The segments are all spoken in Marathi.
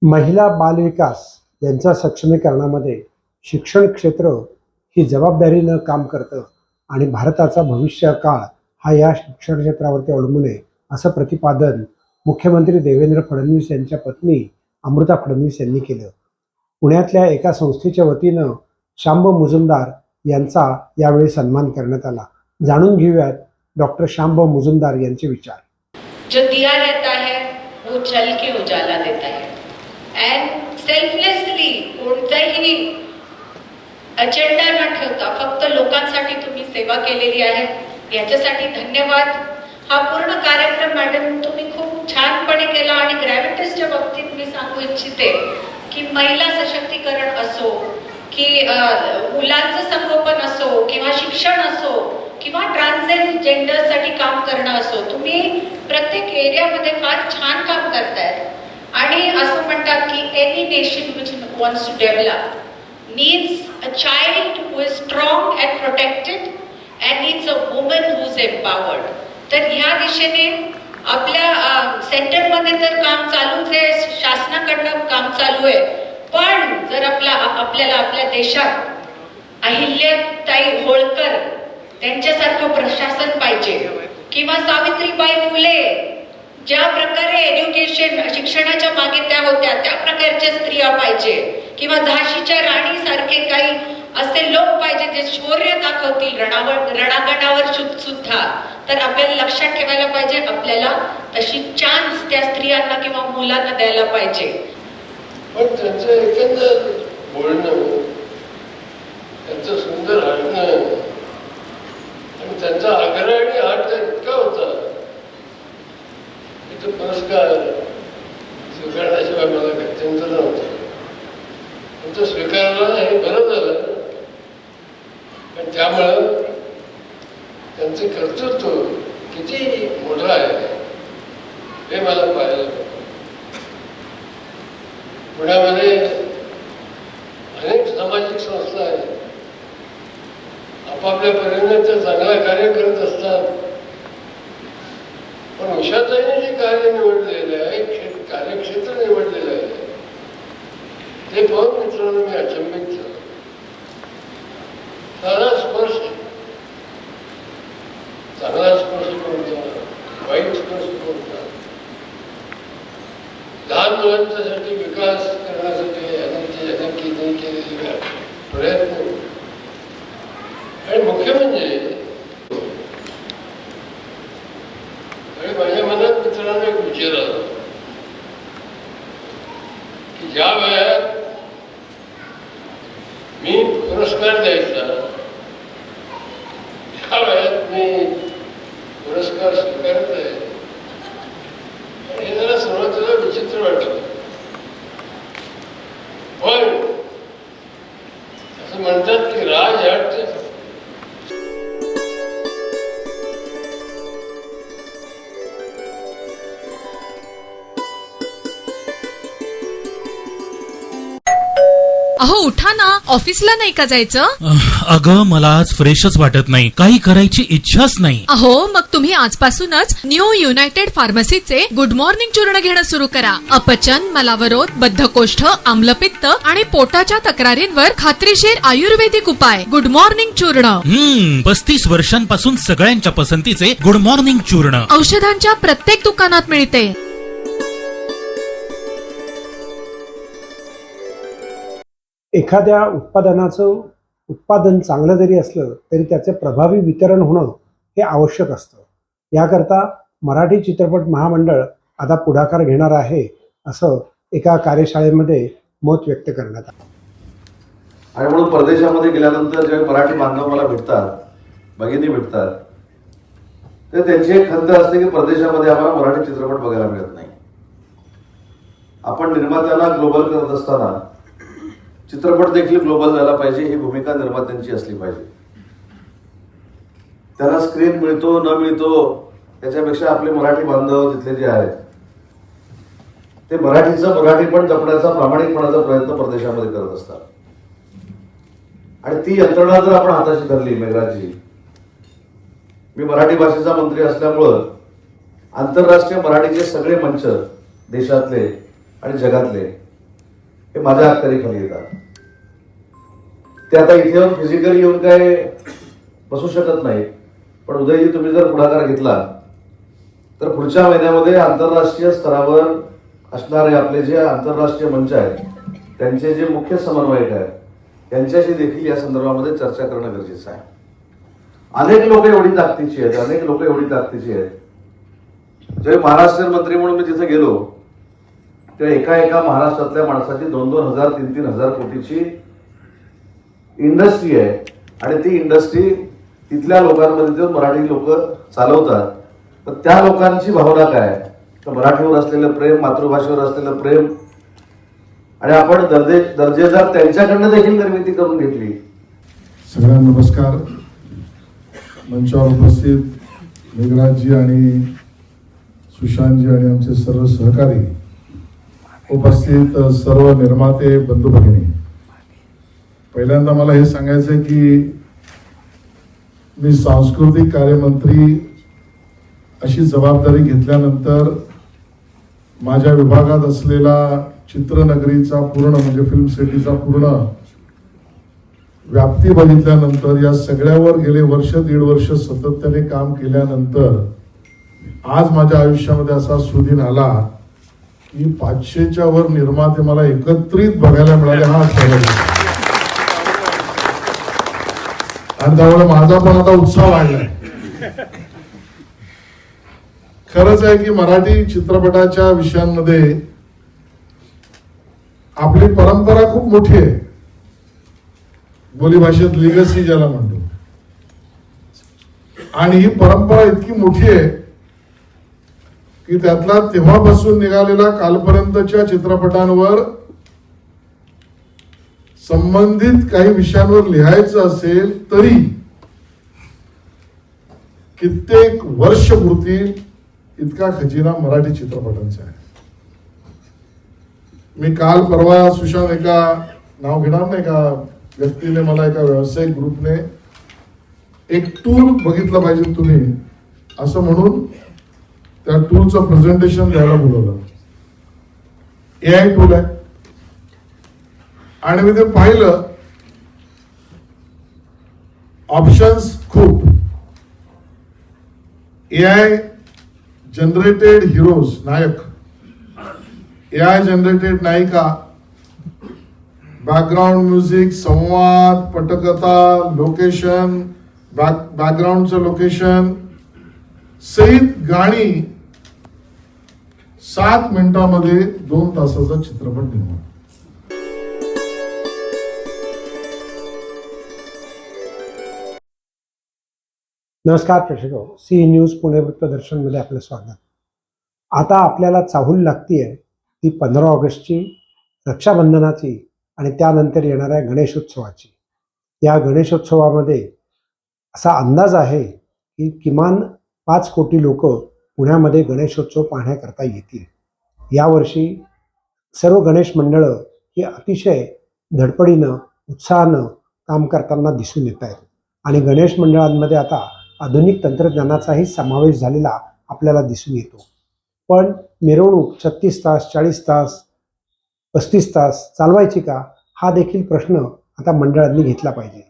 महिला बालविकास यांच्या सक्षमीकरणामध्ये शिक्षण क्षेत्र ही जबाबदारीनं काम करतं आणि भारताचा भविष्य काळ हा या शिक्षण क्षेत्रावरती अवलंबून आहे असं प्रतिपादन मुख्यमंत्री देवेंद्र फडणवीस यांच्या पत्नी अमृता फडणवीस यांनी केलं. पुण्यातल्या एका संस्थेच्या वतीनं शांब मुजुमदार यांचा यावेळी सन्मान करण्यात आला. जाणून घेऊयात डॉक्टर शांब मुजुमदार यांचे विचार. जो दिया रहता है वो जल के उजाला देता है एंड सेल्फलेसली कोणताही अजेंडा न ठेवता फक्त लोकांसाठी तुम्ही सेवा केलेली आहे, याच्यासाठी धन्यवाद. हा पूर्ण कार्यक्रम मॅडम तुम्ही खूप छानपणे केला आणि ग्रॅव्हिटीच्या बाबतीत मी सांगू इच्छिते की महिला सशक्तीकरण असो की मुलांचं संगोपन असो किंवा शिक्षण असो किंवा ट्रान्सजेंडरसाठी काम करणं असो, तुम्ही प्रत्येक एरियामध्ये फार छान काम करतायत. आणि असं म्हणतात की any nation which wants to develop needs a child who is strong and protected and needs a woman who is empowered. तर ह्या दिशेने आपल्या सेंटरमध्ये तर काम चालूच आहे, शासनाकडनं काम चालू आहे. पण जर आपल्याला आपल्या देशात अहिल्याताई होळकर त्यांच्यासारखं प्रशासन पाहिजे किंवा सावित्रीबाई फुले ज्या प्रकारे शिक्षणाच्या मागे त्या होत्या त्या प्रकारच्या स्त्रिया पाहिजे किंवा झाशीच्या राणी सारखे काही असे लोक पाहिजे जे शौर्य दाखवतील रणांगणावर सुद्धा. तर आपल्याला लक्षात ठेवायला पाहिजे, आपल्याला तशी चान्स त्या स्त्रियांना किंवा मुलांना द्यायला पाहिजे. पण त्यांचं एकंदर बोलणं, त्यांचं सुंदर हसणं आणि त्यांचा आग्रह आणि हात इतका होता, इथं पुरस्कार स्वीकारण्याशिवाय मला गत्यंतर नव्हतं. तुमचं स्वीकारलं हे बरं झालं, पण त्यामुळं त्यांचं कर्तृत्व किती मोठं आहे हे मला पाहायला. पुण्यामध्ये अनेक सामाजिक संस्था आहेत, आपापल्या परीने ते चांगलं कार्य करत असतात. पण उषाताईने जे कार्य निवडलेलं आहे, कार्यक्षेत्र निवडलेलं आहे, ते पाहून मित्रांनो मी अचंबित झालो. सारा स्पर्श, चांगला स्पर्श कोणता, वाईट स्पर्श कोणता, लहान मुलांच्यासाठी विकास करण्यासाठी अनेक केलेले प्रयत्न. आणि मुख्य म्हणजे माझ्या मनात मित्रांनो एक विचार आला की ज्या वयात मी पुरस्कार द्यायचा, ज्या वयात मी पुरस्कार स्वीकारत आहे, हे जरा सुरुवातीला विचित्र वाटत. पण असं म्हणतात की राजहाटचे अहो उठा ना, ऑफिसला नाही का जायचं? अगं मला आज फ्रेशच वाटत नाही, काही करायची इच्छाच नाही. अहो मग तुम्ही आजपासूनच न्यू युनायटेड फार्मसीचे गुड मॉर्निंग चूर्ण घेणं सुरू करा. अपचन, मलावरोध, बद्धकोष्ठ, आम्लपित्त आणि पोटाच्या तक्रारींवर खात्रीशीर आयुर्वेदिक उपाय. गुड मॉर्निंग चूर्ण. 35 वर्षांपासून सगळ्यांच्या पसंतीचे गुड मॉर्निंग चूर्ण औषधांच्या प्रत्येक दुकानात मिळते. एखाद्या उत्पादनाचं उत्पादन चांगलं जरी असलं तरी त्याचे प्रभावी वितरण होणं हे आवश्यक असतं. याकरता मराठी चित्रपट महामंडळ आता पुढाकार घेणार आहे असं एका कार्यशाळेमध्ये मत व्यक्त करण्यात आलं. आणि म्हणून परदेशामध्ये गेल्यानंतर जेव्हा मराठी बांधव मला भेटतात, भगिनी भेटतात, तर त्यांची एक खंत असते की परदेशामध्ये आम्हाला मराठी चित्रपट बघायला मिळत नाही. आपण निर्मात्याला ग्लोबल करत असताना चित्रपट देखील ग्लोबल झाला पाहिजे ही भूमिका निर्मात्यांची असली पाहिजे. त्याला स्क्रीन मिळतो न मिळतो त्याच्यापेक्षा आपले मराठी बांधव तिथले जे आहेत ते मराठीपण जपण्याचा प्रामाणिकपणाचा प्रयत्न परदेशामध्ये करत असतात. आणि ती यंत्रणा जर आपण हाताशी धरली, मेघराजजी, मी मराठी भाषेचा मंत्री असल्यामुळं आंतरराष्ट्रीय मराठीचे सगळे मंच देशातले आणि जगातले हे माझ्या अखत्यारीखाली येतात. ते आता इथे येऊन फिजिकली येऊन काय बसू शकत नाही. पण उदयजी, तुम्ही जर पुढाकार घेतला तर पुढच्या महिन्यामध्ये आंतरराष्ट्रीय स्तरावर असणारे आपले जे आंतरराष्ट्रीय मंच आहेत त्यांचे जे मुख्य समन्वयक आहेत त्यांच्याशी देखील या संदर्भामध्ये चर्चा करणं गरजेचं आहे. अनेक लोक एवढी ताकदीची आहेत. जेव्हा महाराष्ट्रीयन मंत्री म्हणून मी तिथे गेलो तेव्हा एका महाराष्ट्रातल्या माणसाची 2,000, 3,000 कोटीची इंडस्ट्री आहे आणि ती इंडस्ट्री तिथल्या लोकांमध्ये देऊन मराठी लोक चालवतात. तर त्या लोकांची भावना काय, तर मराठीवर असलेलं प्रेम, मातृभाषेवर असलेलं प्रेम, आणि आपण दर्जेदार त्यांच्याकडनं देखील निर्मिती करून घेतली. सगळ्यांना नमस्कार. मंचावर उपस्थित मेघराजजी आणि सुशांतजी आणि आमचे सर्व सहकारी, उपस्थित सर्व निर्माते बंधू भगिनी, पहिल्यांदा मला हे सांगायचं आहे की मी सांस्कृतिक कार्यमंत्री अशी जबाबदारी घेतल्यानंतर माझ्या विभागात असलेला चित्रनगरीचा पूर्ण म्हणजे फिल्म सिटीचा पूर्ण व्याप्ती बघितल्यानंतर, या सगळ्यावर गेले वर्ष, 1.5 वर्ष सातत्याने काम केल्यानंतर आज माझ्या आयुष्यामध्ये असा सुदिन आला की 500च्या वर निर्माते मला एकत्रित बघायला मिळाले. हा आणि त्यामुळे माझा पण आता उत्साह वाढलाय. खरंच आहे की मराठी चित्रपटाच्या विषयांमध्ये आपली परंपरा खूप मोठी आहे. बोलीभाषेत लिगसी ज्याला म्हणतो. आणि ही परंपरा इतकी मोठी आहे की त्यातला तेव्हापासून निघालेला कालपर्यंतच्या चित्रपटांवर संबंधित काही विषयांवर लिहायचं असेल तरी कित्येक वर्ष पुरतील इतका खजिना मराठी चित्रपटांचा आहे. मी काल परवा सुशांत, एका नाव घेणार नाही का व्यक्तीने मला एका व्यावसायिक ग्रुपने एक टूल बघितलं पाहिजे तुम्ही असं म्हणून त्या टूलचं प्रेझेंटेशन द्यायला बोलवलं. AI टूल आहे आणि मी ते पाहिलं. ऑप्शन्स खूप. AI जनरेटेड हिरोज, नायक, AI जनरेटेड नायिका, बॅकग्राऊंड म्युझिक, संवाद, पटकथा, लोकेशन, बॅकग्राऊंडचं लोकेशन सहित गाणी 7 मिनिटांमध्ये 2 तासाचा चित्रपट निर्माण. नमस्कार प्रेक्षको, सी न्यूज पुणे वृत्तदर्शनमध्ये आपलं स्वागत. आता आपल्याला चाहूल लागतीये ती 15 ऑगस्टची, रक्षाबंधनाची आणि त्यानंतर येणाऱ्या गणेशोत्सवाची. या गणेशोत्सवामध्ये असा अंदाज आहे की किमान 5 कोटी लोक पुण्यामध्ये गणेशोत्सव पाहण्याकरता येतील. यावर्षी सर्व गणेश मंडळं ही अतिशय धडपडीनं, उत्साहानं काम करताना दिसून येत आहेत. आणि गणेश मंडळांमध्ये आता आधुनिक तंत्रज्ञानाचाही समावेश झालेला आपल्याला दिसून येतो. पण मिरवणूक 36 तास, 40 तास, 35 तास चालवायची का, हा देखील प्रश्न आता मंडळांनी घेतला पाहिजे.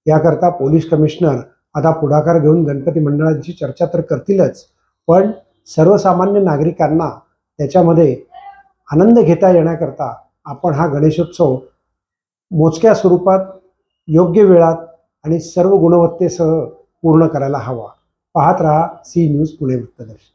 याकरता पोलीस कमिशनर आता पुढाकार घेऊन गणपती मंडळांची चर्चा तर करतीलच, पण सर्वसामान्य नागरिकांना त्याच्यामध्ये आनंद घेता येण्याकरता आपण हा गणेशोत्सव मोजक्या स्वरूपात, योग्य वेळात आणि सर्व गुणवत्तेसह पूर्ण करायला हवा. पाहत रहा सी न्यूज पुणे वृत्तदर्शन.